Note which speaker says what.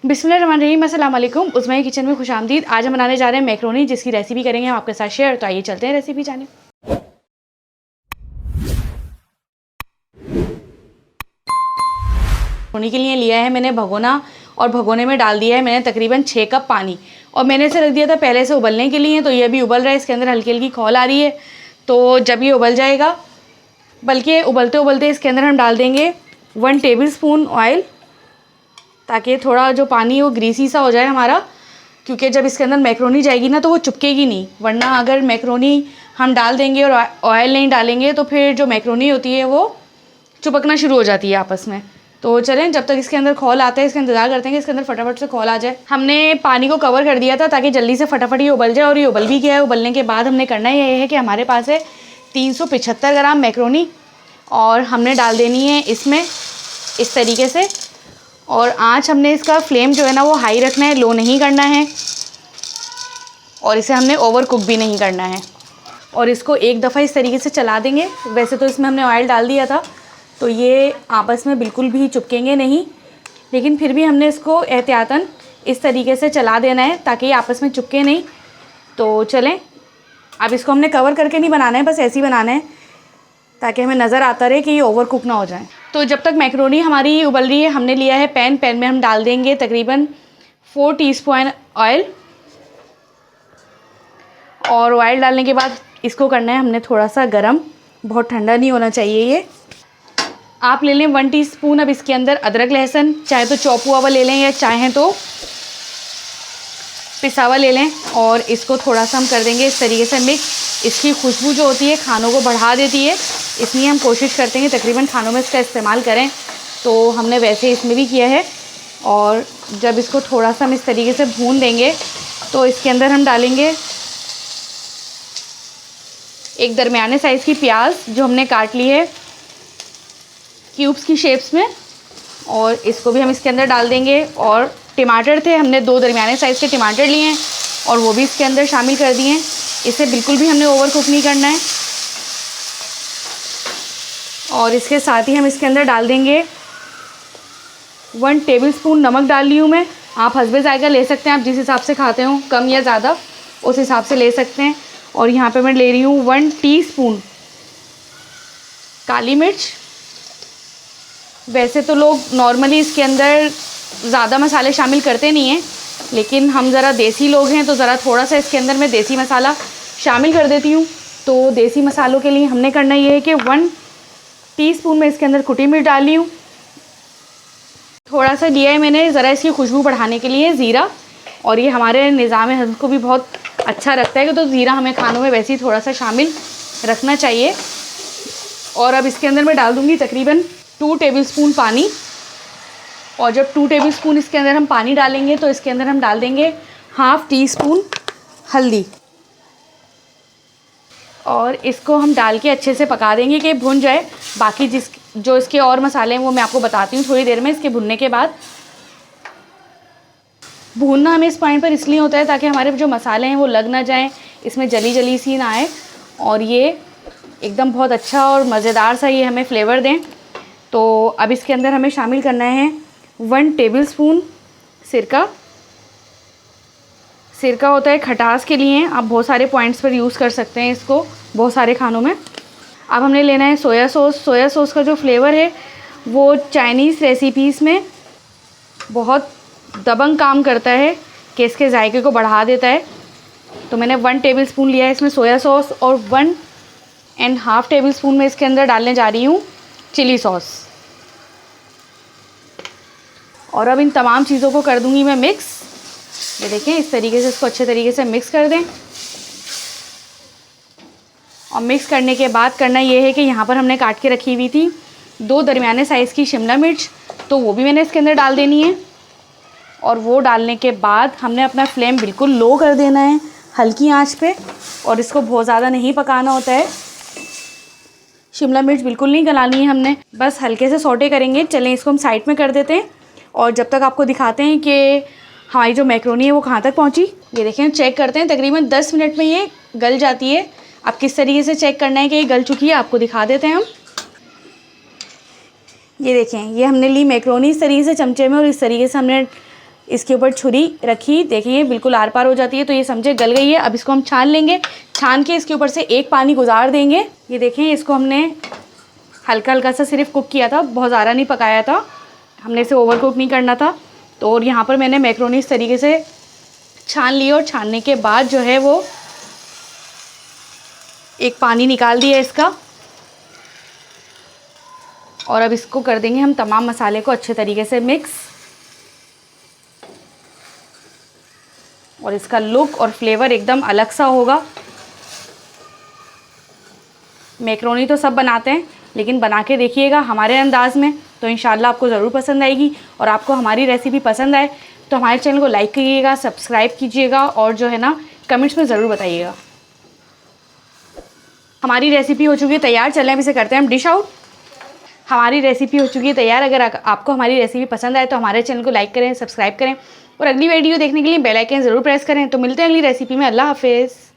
Speaker 1: बिस्मिल्लाहिर्रहमानिर्रहीम, अस्सलाम वालेकुम। उस्माई किचन में खुशामदीद। आज हम बनाने जा रहे हैं मैक्रोनी, जिसकी रेसिपी करेंगे हम आपके साथ शेयर। तो आइए चलते हैं रेसिपी जाने। मैक्रोनी के लिए लिया है मैंने भगोना, और भगोने में डाल दिया है मैंने तकरीबन 6 कप पानी, और मैंने इसे रख दिया था पहले से उबलने के लिए। तो ये अभी उबल रहा है, इसके अंदर हल्की हल्की खौल आ रही है। तो जब ये उबल जाएगा, बल्कि उबलते उबलते इसके अंदर हम डाल देंगे 1 टेबल स्पून ऑयल, ताकि थोड़ा जो पानी है वो ग्रीसी सा हो जाए हमारा, क्योंकि जब इसके अंदर मैक्रोनी जाएगी ना तो वो चिपकेगी नहीं। वरना अगर मैक्रोनी हम डाल देंगे और ऑयल नहीं डालेंगे तो फिर जो मैक्रोनी होती है वो चिपकना शुरू हो जाती है आपस में। तो चलें, जब तक इसके अंदर खौल आता है इसका इंतज़ार करते हैं कि इसके अंदर फटाफट से खौल आ जाए। हमने पानी को कवर कर दिया था ताकि जल्दी से फटाफट ये उबल जाए, और ये उबल भी गया है। उबलने के बाद हमने करना ये है कि हमारे पास है 375 ग्राम मैक्रोनी, और हमने डाल देनी है इसमें इस तरीके से। और आँच हमने इसका फ्लेम जो है ना वो हाई रखना है, लो नहीं करना है, और इसे हमने ओवर कुक भी नहीं करना है। और इसको एक दफ़ा इस तरीके से चला देंगे। वैसे तो इसमें हमने ऑयल डाल दिया था तो ये आपस में बिल्कुल भी चिपकेंगे नहीं, लेकिन फिर भी हमने इसको एहतियातन इस तरीके से चला देना है ताकि ये आपस में चिपके नहीं। तो चलें, अब इसको हमने कवर करके नहीं बनाना है, बस ऐसे ही बनाना है ताकि हमें नज़र आता रहे कि ये ओवर कुक ना हो जाए। तो जब तक मैक्रोनी हमारी उबल रही है, हमने लिया है पैन में हम डाल देंगे तकरीबन 4 टीस्पून ऑयल, और ऑयल डालने के बाद इसको करना है हमने थोड़ा सा गरम, बहुत ठंडा नहीं होना चाहिए ये। आप ले लें 1 टीस्पून अब इसके अंदर अदरक लहसुन, चाहे तो चॉप हुआ हुआ ले लें या चाहें तो पिसा हुआ ले लें, और इसको थोड़ा सा हम कर देंगे इस तरीके से मिक्स। इसकी खुशबू जो होती है खानों को बढ़ा देती है, इसलिए हम कोशिश करते हैं तकरीबन खानों में इसका इस्तेमाल करें। तो हमने वैसे इसमें भी किया है। और जब इसको थोड़ा सा हम इस तरीके से भून देंगे तो इसके अंदर हम डालेंगे एक दरमियाने साइज़ की प्याज जो हमने काट ली है क्यूब्स की शेप्स में, और इसको भी हम इसके अंदर डाल देंगे। और टमाटर थे, हमने 2 दरमियाने साइज़ के टमाटर लिए हैं और वो भी इसके अंदर शामिल कर दिए हैं। इसे बिल्कुल भी हमने ओवर कुक नहीं करना है। और इसके साथ ही हम इसके अंदर डाल देंगे 1 टेबल स्पून नमक डाल ली हूँ मैं। आप हस्बे जायका ले सकते हैं, आप जिस हिसाब से खाते हो कम या ज़्यादा उस हिसाब से ले सकते हैं। और यहाँ पे मैं ले रही हूँ 1 टीस्पून काली मिर्च। वैसे तो लोग नॉर्मली इसके अंदर ज़्यादा मसाले शामिल करते नहीं हैं, लेकिन हम ज़रा देसी लोग हैं तो ज़रा थोड़ा सा इसके अंदर मैं देसी मसाला शामिल कर देती हूँ। तो देसी मसालों के लिए हमने करना ये है कि 1 टीस्पून में इसके अंदर कुटी मिर्च डाली हूँ। थोड़ा सा लिया है मैंने ज़रा इसकी खुशबू बढ़ाने के लिए ज़ीरा, और ये हमारे निज़ाम हज़म को भी बहुत अच्छा रखता है, तो ज़ीरा हमें खानों में वैसे ही थोड़ा सा शामिल रखना चाहिए। और अब इसके अंदर मैं डाल दूँगी तकरीबन 2 टेबल स्पून पानी। और जब 2 टेबल स्पून इसके अंदर हम पानी डालेंगे तो इसके अंदर हम डाल देंगे ½ टीस्पून हल्दी, और इसको हम डाल के अच्छे से पका देंगे कि भुन जाए। बाकी जो इसके और मसाले हैं वो मैं आपको बताती हूँ थोड़ी देर में। इसके भुनने के बाद भूनना हमें इस पॉइंट पर इसलिए होता है ताकि हमारे जो मसाले हैं वो लग ना जाएं, इसमें जली जली सी ना आए, और ये एकदम बहुत अच्छा और मज़ेदार सा ये हमें फ्लेवर दें। तो अब इसके अंदर हमें शामिल करना है 1 टेबल स्पून सिरका। सिरका होता है खटास के लिए, आप बहुत सारे पॉइंट्स पर यूज़ कर सकते हैं इसको बहुत सारे खानों में। अब हमने लेना है सोया सॉस। सोया सॉस का जो फ्लेवर है वो चाइनीज़ रेसिपीज़ में बहुत दबंग काम करता है कि इसके जायके को बढ़ा देता है। तो मैंने 1 टेबल स्पून लिया है इसमें सोया सॉस, और 1.5 टेबल स्पून में इसके अंदर डालने जा रही हूँ चिली सॉस। और अब इन तमाम चीज़ों को कर दूँगी मैं मिक्स। ये देखें, इस तरीके से इसको अच्छे तरीके से मिक्स कर दें। और मिक्स करने के बाद करना ये है कि यहाँ पर हमने काट के रखी हुई थी 2 दरमियाने साइज़ की शिमला मिर्च, तो वो भी मैंने इसके अंदर डाल देनी है। और वो डालने के बाद हमने अपना फ्लेम बिल्कुल लो कर देना है, हल्की आंच पे, और इसको बहुत ज़्यादा नहीं पकाना होता है। शिमला मिर्च बिल्कुल नहीं गलानी है हमने, बस हल्के से सौटे करेंगे। चलें, इसको हम साइड में कर देते हैं और जब तक आपको दिखाते हैं कि हमारी जो मैक्रोनी है वो कहाँ तक पहुँची। ये देखें, चेक करते हैं, तकरीबन 10 मिनट में ये गल जाती है। अब किस तरीके से चेक करना है कि ये गल चुकी है आपको दिखा देते हैं हम। ये देखें, ये हमने ली मैक्रोनी इस तरीके से चमचे में, और इस तरीके से हमने इसके ऊपर छुरी रखी, देखिए बिल्कुल आर पार हो जाती है, तो ये समझे गल गई है। अब इसको हम छान लेंगे। छान के इसके ऊपर से एक पानी गुजार देंगे। ये देखें, इसको हमने हल्का हल्का सा सिर्फ कुक किया था, बहुत ज़्यादा नहीं पकाया था, हमने इसे ओवर कुक नहीं करना था। तो और यहाँ पर मैंने मैक्रोनी इस तरीके से छान ली और छानने के बाद जो है वो एक पानी निकाल दिया इसका। और अब इसको कर देंगे हम तमाम मसाले को अच्छे तरीके से मिक्स, और इसका लुक और फ्लेवर एकदम अलग सा होगा। मैक्रोनी तो सब बनाते हैं, लेकिन बना के देखिएगा हमारे अंदाज में, तो इंशाल्लाह आपको ज़रूर पसंद आएगी। और आपको हमारी रेसिपी पसंद आए तो हमारे चैनल को लाइक करिएगा, सब्सक्राइब कीजिएगा और जो है ना कमेंट्स में ज़रूर बताइएगा। हमारी रेसिपी हो चुकी है तैयार। चलें अब इसे करते हैं हम डिश आउट। हमारी रेसिपी हो चुकी है तैयार। अगर आपको हमारी रेसिपी पसंद आए तो हमारे चैनल को लाइक करें, सब्सक्राइब करें और अगली वीडियो देखने के लिए बेल आइकन ज़रूर प्रेस करें। तो मिलते हैं अगली रेसिपी में। अल्लाह हाफिज़।